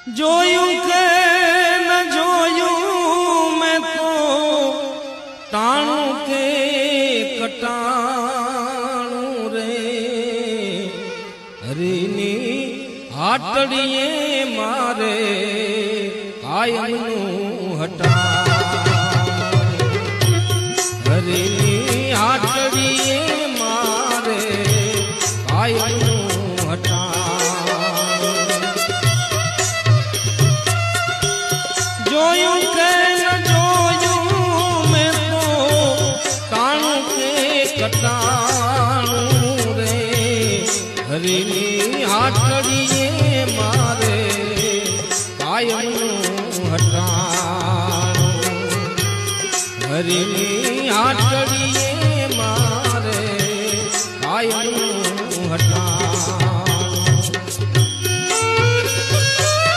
જોયું કે ન જોયું મેં તો ટાણું કે કટાણું રે હરીની હાટડીએ મારે કાયમનું હટાણ હરીની હાટડીએ મારે કાયમનું હટાણ જોયું કે ન જોયું મેં તો ટાણું કે કટાણું રે હરીની હાટડીએ મારે કાયમનું હટાણું હરીની